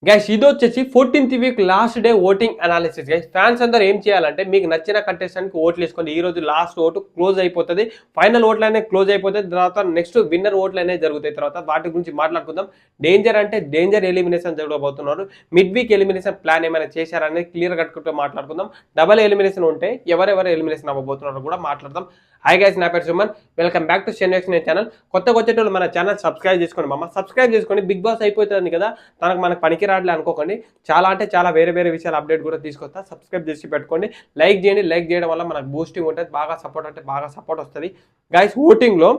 Guys ఇది వచ్చేసి 14th week last day voting analysis guys. Fans అందరూ ఏం చేయాలంటే మీకు నచ్చిన కంటెస్టెంట్కి ఓట్లు వేసుకోండి. ఈ రోజు లాస్ట్ ఓటు క్లోజ్ అయిపోతుంది. ఫైనల్ ఓట్లు అనేది క్లోజ్ అయిపోతుంది. తర్వాత నెక్స్ట్ విన్నర్ ఓట్లు అనేది జరుగుతాయి. తర్వాత వాటి గురించి మాట్లాడుకుందాం. డేంజర్ అంటే డేంజర్ ఎలిమినేషన్ జరగబోతున్నారు. మిడ్ వీక్ ఎలిమినేషన్ ప్లాన్ ఏమైనా చేశారనేది క్లియర్ కట్టుకుంటూ మాట్లాడుకుందాం. డబల్ ఎలిమినేషన్ ఉంటే ఎవరెవరు ఎలిమినేషన్ అవ్వబోతున్నారో కూడా మాట్లాడదాం. హాయ్ గైస్, నా పేరు సుమన్. వెల్కమ్ బ్యాక్ టు షెన్ఎక్స్ ఛానల్. కొత్తగా వచ్చేటప్పుడు మన ఛానల్ సబ్స్క్రైబ్ చేసుకోండి మామ. సబ్స్క్రైబ్ చేసుకోండి. బిగ్ బాస్ అయిపోతుంది కదా, మనకు పనికి రావట్లే అనుకోకండి. చాలా అంటే చాలా వేరే వేరే విషయాలు అప్డేట్ కూడా తీసుకొస్తా. సబ్స్క్రైబ్ చేసి పెట్టుకోండి. లైక్ చేయండి. లైక్ చేయడం వల్ల మనకు బూస్టింగ్ ఉంటుంది. బాగా సపోర్ట్ వస్తుంది గైస్. ఓటింగ్లో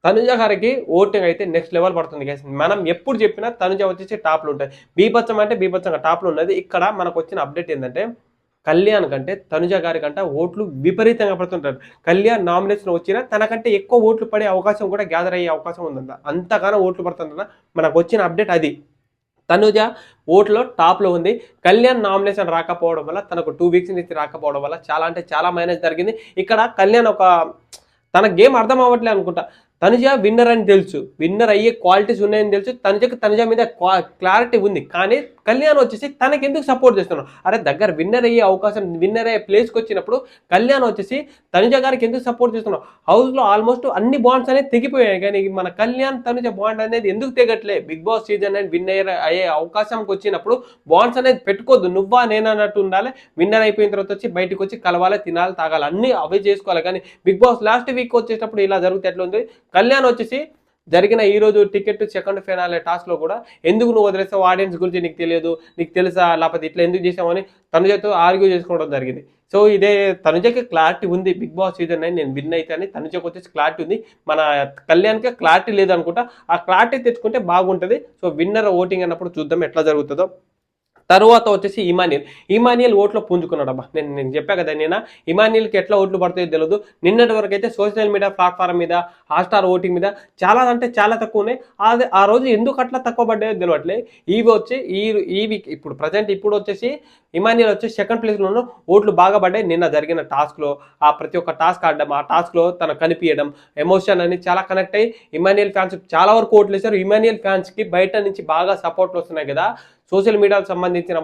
తనుజ గారికి ఓటింగ్ అయితే నెక్స్ట్ లెవెల్ పడుతుంది గైస్. మనం ఎప్పుడు చెప్పినా తనుజ వచ్చేసి టాప్లో ఉంటుంది. బీభత్సం అంటే బీభత్సంగా టాప్లో ఉన్నది. ఇక్కడ మనకు వచ్చిన అప్డేట్ ఏంటంటే కళ్యాణ్ కంటే తనుజ గారి కంటే ఓట్లు విపరీతంగా పడుతుంటారు. కళ్యాణ్ నామినేషన్ వచ్చినా తనకంటే ఎక్కువ ఓట్లు పడే అవకాశం కూడా గ్యాదర్ అయ్యే అవకాశం ఉందంట. అంతగానో ఓట్లు పడుతుంట మనకు వచ్చిన అప్డేట్ అది. తనుజ ఓట్లో టాప్లో ఉంది. కళ్యాణ్ నామినేషన్ రాకపోవడం వల్ల, తనకు 2 వీక్స్ నుంచి రాకపోవడం వల్ల చాలా అంటే చాలా మైనస్ జరిగింది. ఇక్కడ కళ్యాణ్ తన గేమ్ అర్థం అవ్వట్లే అనుకుంటా. తనుజ విన్నర్ అని తెలుసు, విన్నర్ అయ్యే క్వాలిటీస్ ఉన్నాయని తెలుసు. తనుజ మీద క్లారిటీ ఉంది. కానీ కళ్యాణ్ వచ్చేసి తనకి ఎందుకు సపోర్ట్ చేస్తున్నాడు? అరే దగ్గర విన్నర్ అయ్యే అవకాశం, విన్నర్ అయ్యే ప్లేస్కి వచ్చినప్పుడు కళ్యాణ్ వచ్చేసి తనుజ గారికి ఎందుకు సపోర్ట్ చేస్తున్నాడు? హౌస్లో ఆల్మోస్ట్ అన్ని బాండ్స్ అనేది తెగిపోయాయి, కానీ మన కళ్యాణ్ తనుజ బాండ్ అనేది ఎందుకు తెగట్లే? బిగ్ బాస్ సీజన్ అనేది విన్నర్ అయ్యే అవకాశంకి వచ్చినప్పుడు బాండ్స్ అనేది పెట్టుకోవద్దు. నువ్వా నేను అన్నట్టు ఉండాలి. విన్నర్ అయిపోయిన తర్వాత వచ్చి బయటకు వచ్చి కలవాలి, తినాలి, తాగాలి, అన్ని అవే చేసుకోవాలి. కానీ బిగ్ బాస్ లాస్ట్ వీక్ వచ్చేటప్పుడు ఇలా జరిగితే ఎట్లా ఉంది? కళ్యాణ్ వచ్చేసి జరిగిన ఈ రోజు టికెట్ సెకండ్ ఫైనల్ టాస్క్లో కూడా ఎందుకు నువ్వు వదిలేస్తావు, ఆడియన్స్ గురించి నీకు తెలియదు, నీకు తెలుసా, లేకపోతే ఇట్లా ఎందుకు చేసామని తనుజతో ఆర్గ్యూ చేసుకోవడం జరిగింది. సో ఇదే తనుజకి క్లారిటీ ఉంది. బిగ్ బాస్ సీజన్ 9 నేను విన్ అయితే అని తనుజకు వచ్చేసి క్లారిటీ ఉంది. మన కళ్యాణ్కి క్లారిటీ లేదనుకుంటా. ఆ క్లారిటీ తెచ్చుకుంటే బాగుంటుంది. సో విన్నర్ ఓటింగ్ అన్నప్పుడు చూద్దాం ఎట్లా జరుగుతుందో. తర్వాత వచ్చేసి ఇమానియల్ ఓట్లో పుంజుకున్నాడబ్బా. నేను చెప్పా కదా, ఇమానియల్కి ఎట్లా ఓట్లు పడతాయో తెలియదు. నిన్నటి వరకు అయితే సోషల్ మీడియా ప్లాట్ఫామ్ మీద, హాట్స్టార్ ఓటింగ్ మీద చాలా అంటే చాలా తక్కువ ఉన్నాయి. ఆ రోజు ఎందుకు అట్లా తక్కువ పడ్డాయో తెలియట్లే. ఈ వీక్ ఇప్పుడు వచ్చేసి ఇమానియల్ వచ్చి సెకండ్ ప్లేస్లో ఓట్లు బాగా పడ్డాయి. నిన్న జరిగిన టాస్క్లో ప్రతి ఒక్క టాస్క్ ఆడడం, ఆ టాస్క్లో తన కనిపించడం, ఎమోషన్ అని చాలా కనెక్ట్ అయ్యి ఇమానియల్ ఫ్యాన్స్ చాలా వరకు ఓట్లు వేశారు. ఇమానియల్ ఫ్యాన్స్కి బయట నుంచి బాగా సపోర్ట్లు వస్తున్నాయి కదా. సోషల్ మీడియాకు సంబంధించిన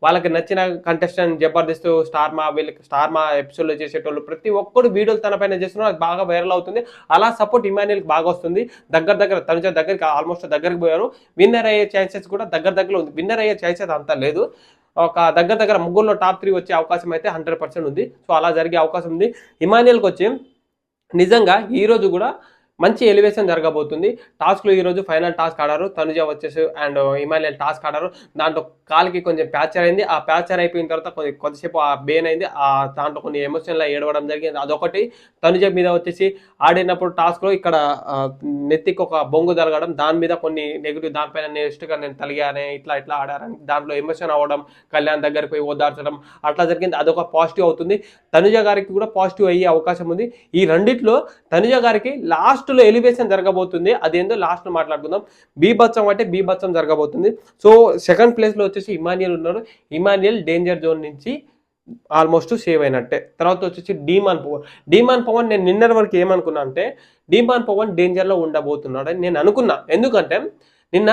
వాళ్ళకి నచ్చిన కంటెస్టెంట్ జబర్దస్త్, స్టార్మా ఎపిసోడ్లో చేసేటోళ్ళు ప్రతి ఒక్కరు వీడియోలు తన పైన చేస్తున్నారు. అది బాగా వైరల్ అవుతుంది. అలా సపోర్ట్ ఇమానియల్కి బాగా వస్తుంది. తనుజ దగ్గరికి ఆల్మోస్ట్ దగ్గరికి పోయారు. విన్నర్ అయ్యే ఛాన్సెస్ కూడా దగ్గరలో ఉంది. విన్నర్ అయ్యే ఛాన్సెస్ అంతా లేదు. ఒక దగ్గర ముగ్గురులో టాప్ 3 వచ్చే అవకాశం అయితే 100% ఉంది. సో అలా జరిగే అవకాశం ఉంది. ఇమానియల్కి వచ్చి నిజంగా ఈరోజు కూడా మంచి ఎలివేషన్ జరగబోతుంది. టాస్క్లో ఈరోజు ఫైనల్ టాస్క్ ఆడారు. తనుజ వచ్చేసి అండ్ ఇమానియల్ టాస్క్ ఆడారు. దాంట్లో కాలికి కొంచెం ప్యాచర్ అయింది. ఆ ప్యాచర్ అయిపోయిన తర్వాత కొద్దిసేపు ఆ బెయిన్ అయింది. దాంట్లో కొన్ని ఎమోషన్లో ఏడవడం జరిగింది. అదొకటి. తనుజ మీద వచ్చేసి ఆడినప్పుడు టాస్క్లో ఇక్కడ నెత్తికి ఒక బొంగు జరగడం, దాని మీద కొన్ని నెగిటివ్, దానిపైన నెక్స్ట్గా నేను తలిగానే ఇట్లా ఆడారని దాంట్లో ఎమోషన్ అవ్వడం, కళ్యాణ్ దగ్గరికి పోయి ఓదార్చడం అట్లా జరిగింది. అదొక పాజిటివ్ అవుతుంది. తనుజ గారికి కూడా పాజిటివ్ అయ్యే అవకాశం ఉంది. ఈ రెండిట్లో తనుజ గారికి లాస్ట్లో ఎలివేషన్ జరగబోతుంది. అదేందో లాస్ట్లో మాట్లాడుకుందాం. బీభత్సం అంటే బీభత్సం జరగబోతుంది. సో సెకండ్ ప్లేస్లో వచ్చేసి ఇమానియల్ ఉన్నారు. ఇమానియల్ డేంజర్ జోన్ నుంచి ఆల్మోస్ట్ సేవ్ అయినట్టే. తర్వాత వచ్చేసి డీమాన్ పవన్ నేను నిన్నటి వరకు ఏమనుకున్నా అంటే డీమాన్ పవన్ డేంజర్లో ఉండబోతున్నాడు అని నేను అనుకున్నా. ఎందుకంటే నిన్న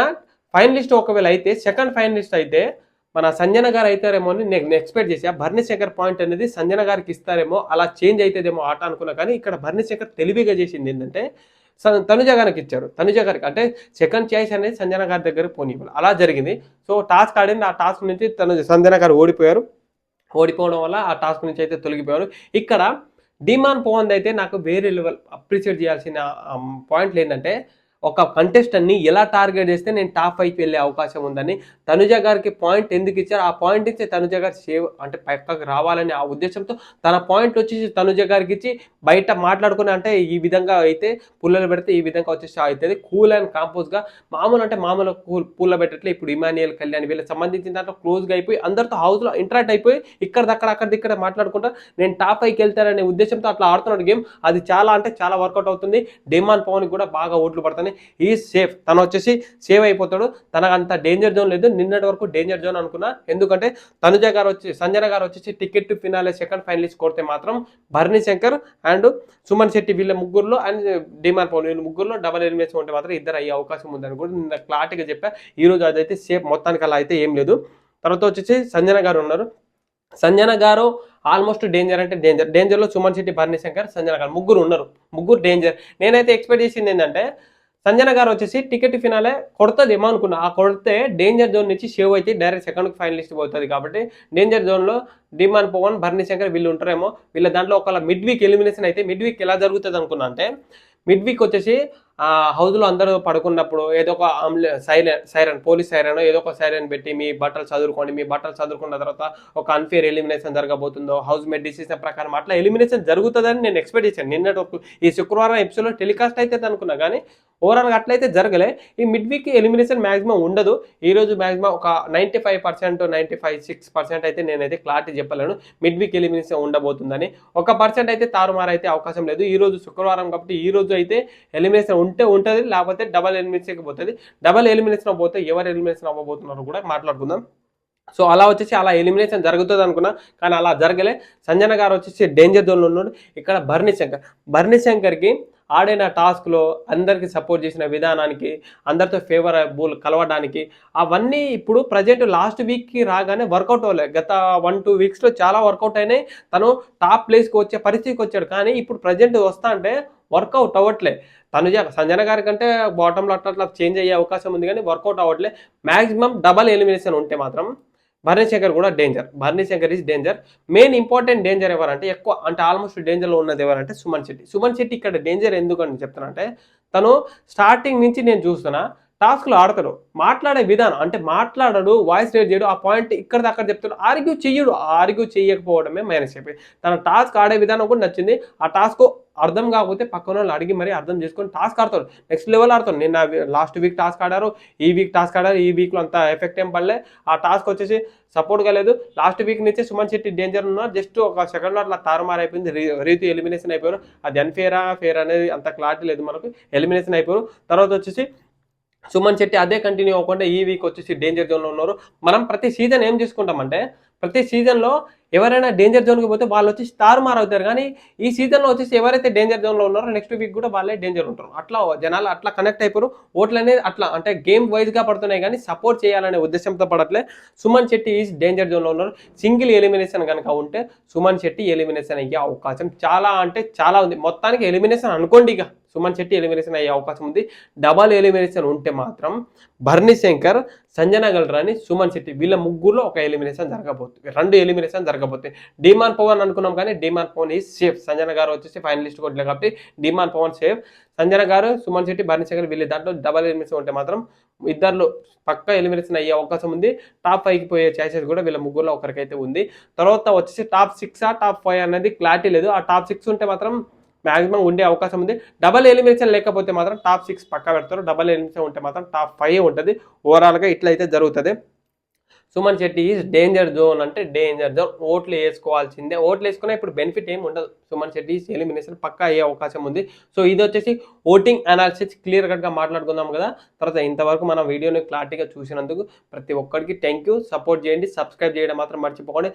ఫైనలిస్ట్ ఒకవేళ అయితే, సెకండ్ ఫైనలిస్ట్ అయితే మన సంజన గారు అవుతారేమో అని నేను ఎక్స్పెక్ట్ చేసి, ఆ భరణిశేఖర్ పాయింట్ అనేది సంజన గారికి ఇస్తారేమో, అలా చేంజ్ అవుతుందేమో ఆట అనుకున్నా. కానీ ఇక్కడ భరణిశేఖర్ తెలివిగా చేసింది ఏంటంటే తనుజ గారికి ఇచ్చారు. తనుజ గారికి అంటే సెకండ్ చాయిస్ అనేది సంజన గారి దగ్గర పోనివ్వాలి. అలా జరిగింది. సో టాస్క్ ఆడింది. ఆ టాస్క్ నుంచి సంజన గారు ఓడిపోవడం వల్ల ఆ టాస్క్ నుంచి అయితే తొలగిపోయారు. ఇక్కడ డిమాన్ పవన్ అయితే నాకు వేరే లెవెల్ అప్రిషియేట్ చేయాల్సిన పాయింట్లు ఏంటంటే, ఒక కంటెస్టెంట్ని ఎలా టార్గెట్ చేస్తే నేను టాప్ 5కి వెళ్ళే అవకాశం ఉందని తనుజ గారికి పాయింట్ ఎందుకు ఇచ్చారు? ఆ పాయింట్ ఇస్తే తనుజ గారు సేవ్ అంటే పక్కకు రావాలని ఆ ఉద్దేశంతో తన పాయింట్ వచ్చేసి తనుజ గారికి ఇచ్చి బయట మాట్లాడుకుని, అంటే ఈ విధంగా అయితే పుల్లలు పెడితే ఈ విధంగా వచ్చేసి అవుతుంది కూల్ అండ్ కాంపోజ్గా, మామూలు పూల పెట్టట్లే. ఇప్పుడు ఇమానియల్, కళ్యాణ్ వీళ్ళకి సంబంధించిన దాంట్లో క్లోజ్గా అయిపోయి అందరితో హౌస్లో ఇంటరాక్ట్ అయిపోయి అక్కడిక్కడ మాట్లాడుకుంటా నేను టాప్ 5కి వెళ్తాననే ఉద్దేశంతో అట్లా ఆడుతున్నాడు గేమ్. అది చాలా అంటే చాలా వర్కౌట్ అవుతుంది. డిమాన్ పవన్కి కూడా బాగా ఓట్లు పడుతుంది. కానీ ఈ సేఫ్, తను వచ్చేసి సేవ్ అయిపోతాడు. తనకు అంత డేంజర్ జోన్ లేదు. నిన్నటి వరకు డేంజర్ జోన్ అనుకున్నా, ఎందుకంటే సంజన గారు వచ్చేసి ticket to finale second finalist కొడితే మాత్రం భరణి శంకర్ అండ్ సుమన్ శెట్టి వీళ్ళ ముగ్గురులో అండ్ డిమాన్ పవన్ వీళ్ళ ముగ్గురులో డబల్ ఎలిమినేషన్ ఉంటే మాత్రం ఇద్దరు అయ్యే అవకాశం ఉందని కూడా నిన్న క్లారిటీగా చెప్పా. ఈ రోజు అదైతే సేఫ్, మొత్తానికి అలా అయితే ఏం లేదు. తర్వాత వచ్చేసి సంజన గారు ఉన్నారు. సంజన గారు ఆల్మోస్ట్ డేంజర్ అంటే డేంజర్లో సుమన్ శెట్టి, భరణి శంకర్, సంజన గారు ముగ్గురు ఉన్నారు. ముగ్గురు డేంజర్. నేనైతే ఎక్స్పెక్ట్ చేసింది ఏంటంటే సంజన గారు వచ్చేసి టికెట్ ఫినాలే కొడుతుంది ఏమో అనుకున్నా. ఆ కొడితే డేంజర్ జోన్ నుంచి సేవ్ అయితే డైరెక్ట్ సెకండ్ ఫైనలిస్ట్ పోతుంది. కాబట్టి డేంజర్ జోన్లో డిమాన్ పవన్, భరణి శంకర్ వీళ్ళు ఉంటారేమో. వీళ్ళ దాంట్లో ఒకవేళ మిడ్ వీక్ ఎలిమినేషన్ అయితే మిడ్ వీక్ ఎలా జరుగుతుంది అనుకున్నా అంటే మిడ్ వీక్ వచ్చేసి హౌస్లో అందరూ పడుకున్నప్పుడు ఏదో ఒక సైరన్ పోలీస్ సైరన్ ఏదో ఒక సైరన్ పెట్టి మీ బట్టలు చదువుకోండి, మీ బట్టలు చదువుకున్న తర్వాత ఒక అన్ఫేర్ ఎలిమినేషన్ జరగబోతుందో హౌస్ మేట్ డిసిషన్ ప్రకారం అట్లా ఎలిమినేషన్ జరుగుతుందని నేను ఎక్స్పెక్ట్ చేశాను. నిన్నటి వరకు ఈ శుక్రవారం ఎపిసోడ్లో టెలికాస్ట్ అయితే అనుకున్నా, కానీ ఓవరాల్గా అట్లయితే జరగలే. ఈ మిడ్ వీక్ ఎలిమినేషన్ మ్యాక్సిమం ఉండదు. ఈ రోజు మ్యాక్సిమం ఒక 95% 96% అయితే నేనైతే క్లారిటీ చెప్పలేను మిడ్ వీక్ ఎలిమినేషన్ ఉండబోతుందని. 1% అయితే తారుమారు అయితే అవకాశం లేదు. ఈ రోజు శుక్రవారం కాబట్టి ఈ రోజు అయితే ఎలిమినేషన్ ఉంటే ఉంటుంది, లేకపోతే డబల్ ఎలిమినేషన్కి పోతుంది. డబల్ ఎలిమినేషన్ పోతే ఎవరు ఎలిమినేషన్ అవ్వబోతున్నారో కూడా మాట్లాడుకుందాం. సో అలా వచ్చేసి అలా ఎలిమినేషన్ జరుగుతుంది అనుకున్నా, కానీ అలా జరగలే. సంజన గారు వచ్చేసి డేంజర్ జోన్లో ఉన్నాడు. ఇక్కడ భరణి శంకర్కి ఆడిన టాస్క్లో అందరికీ సపోర్ట్ చేసిన విధానానికి, అందరితో ఫేవరబుల్ కలవడానికి, అవన్నీ ఇప్పుడు ప్రజెంట్ లాస్ట్ వీక్కి రాగానే వర్కౌట్ అవ్వలేదు. గత 1-2 వీక్స్లో చాలా వర్కౌట్ అయినాయి. తను టాప్ ప్లేస్కి వచ్చే పరిస్థితికి వచ్చాడు. కానీ ఇప్పుడు ప్రజెంట్ వస్తా అంటే వర్కౌట్ అవ్వట్లే. సంజన గారి కంటే బాటంలో అట్లా చేంజ్ అయ్యే అవకాశం ఉంది, కానీ వర్కౌట్ అవ్వట్లే. మ్యాక్సిమం డబల్ ఎలిమినేషన్ ఉంటే మాత్రం భరణి శంకర్ కూడా danger. Bharani Shankar is danger. Main important danger ఎవరంటే ఎక్కువ అంటే ఆల్మోస్ట్ డేంజర్లో ఉన్నది ఎవరంటే సుమన్ శెట్టి ఇక్కడ డేంజర్ ఎందుకని చెప్తానంటే తను స్టార్టింగ్ నుంచి నేను చూస్తున్నా టాస్క్లో ఆడతాడు, మాట్లాడే విధానం అంటే మాట్లాడాడు, వాయిస్ రేట్ చేయడు, ఆ పాయింట్ ఇక్కడ దాకా చెప్తాడు, ఆర్గ్యూ చేయకపోవడమే మైనస్ అయిపోయి. తన టాస్క్ ఆడే విధానం కూడా నచ్చింది. ఆ టాస్క్ అర్థం కాకపోతే పక్కన వాళ్ళు అడిగి మరీ అర్థం చేసుకొని టాస్క్ ఆడతాడు, నెక్స్ట్ లెవెల్ ఆడతాడు. నిన్న లాస్ట్ వీక్ టాస్క్ ఆడారు, ఈ వీక్ టాస్క్ ఆడారు. ఈ వీక్లో అంత ఎఫెక్ట్ ఏం పడలే. ఆ టాస్క్ వచ్చేసి సపోర్ట్ కాలేదు. లాస్ట్ వీక్ నుంచి సుమన్ శెట్టి డేంజర్ ఉన్నారు. జస్ట్ ఒక సెకండ్లో అట్లా తారుమారు అయిపోయింది. రీతి ఎలిమినేషన్ అయిపోయారు. అది ఫేర్ అనేది అంత క్లారిటీ లేదు మనకు. ఎలిమినేషన్ అయిపోయారు. తర్వాత వచ్చేసి సుమన్ శెట్టి అదే కంటిన్యూ అవ్వకుండా ఈ వీక్ వచ్చేసి డేంజర్ జోన్లో ఉన్నారు. మనం ప్రతి సీజన్ ఏం చేసుకుంటామంటే ప్రతి సీజన్లో ఎవరైనా డేంజర్ జోన్కి పోతే వాళ్ళు వచ్చి స్టార్ మార్ అవుతారు, కానీ ఈ సీజన్లో వచ్చేసి ఎవరైతే డేంజర్ జోన్లో ఉన్నారో నెక్స్ట్ వీక్ కూడా వాళ్ళే డేంజర్ ఉంటారు. అట్లా జనాలు అట్లా కనెక్ట్ అయిపోరు. ఓట్లు అనేది అట్లా అంటే గేమ్ వైజ్గా పడుతున్నాయి, కానీ సపోర్ట్ చేయాలనే ఉద్దేశంతో పడట్లే. సుమన్ శెట్టి ఈజ్ డేంజర్ జోన్లో ఉన్నారు. సింగిల్ ఎలిమినేషన్ కనుక ఉంటే సుమన్ శెట్టి ఎలిమినేషన్ అయ్యే అవకాశం చాలా అంటే చాలా ఉంది. మొత్తానికి ఎలిమినేషన్ అనుకోండి, ఇక సుమన్ శెట్టి ఎలిమినేషన్ అయ్యే అవకాశం ఉంది. డబల్ ఎలిమినేషన్ ఉంటే మాత్రం భరణి శంకర్, సంజన గల్రాని, సుమన్ శెట్టి వీళ్ళ ముగ్గురులో ఒక ఎలిమినేషన్ జరగబోతుంది, 2 ఎలిమినేషన్ జరగబోతుంది. డిమాన్ పవన్ అనుకున్నాం, కానీ డిమాన్ పవన్ ఈజ్ సేఫ్. సంజన గారు వచ్చేసి ఫైనలిస్ట్ కొట్టలేదు కాబట్టి డిమాన్ పవన్ సేఫ్. సంజన గారు, సుమన్ శెట్టి, భరణి శంకర్ వీళ్ళ దాంట్లో డబల్ ఎలిమినేషన్ ఉంటే మాత్రం ఇద్దరు పక్కా ఎలిమినేషన్ అయ్యే అవకాశం ఉంది. టాప్ 5కి పోయే ఛాన్సెస్ కూడా వీళ్ళ ముగ్గురులో ఒకరికైతే ఉంది. తర్వాత వచ్చేసి టాప్ 6 టాప్ 5 అనేది క్లారిటీ లేదు. ఆ టాప్ 6 ఉంటే మాత్రం మ్యాక్సిమం ఉండే అవకాశం ఉంది. డబల్ ఎలిమినేషన్ లేకపోతే మాత్రం టాప్ 6 పక్కా పెడతారు. డబల్ ఎలిమినేషన్ ఉంటే మాత్రం టాప్ 5 ఉంటుంది. ఓవరాల్గా ఇట్లయితే జరుగుతుంది. Suman Shetty is danger zone అంటే డేంజర్ జోన్. ఓట్లు వేసుకోవాల్సిందే. ఓట్లు వేసుకున్నా ఇప్పుడు బెనిఫిట్ ఏమి ఉండదు. సుమన్ శెట్టి ఎలిమినేషన్ పక్కా అయ్యే అవకాశం ఉంది. సో ఇది వచ్చేసి ఓటింగ్ అనాలిసిస్ క్లియర్ కట్గా మాట్లాడుకుందాం కదా. తర్వాత ఇంతవరకు మనం వీడియోని క్లారిటీగా చూసినందుకు ప్రతి ఒక్కరికి థ్యాంక్ యూ. సపోర్ట్ చేయండి, సబ్స్క్రైబ్ చేయడం మాత్రం మర్చిపోకండి.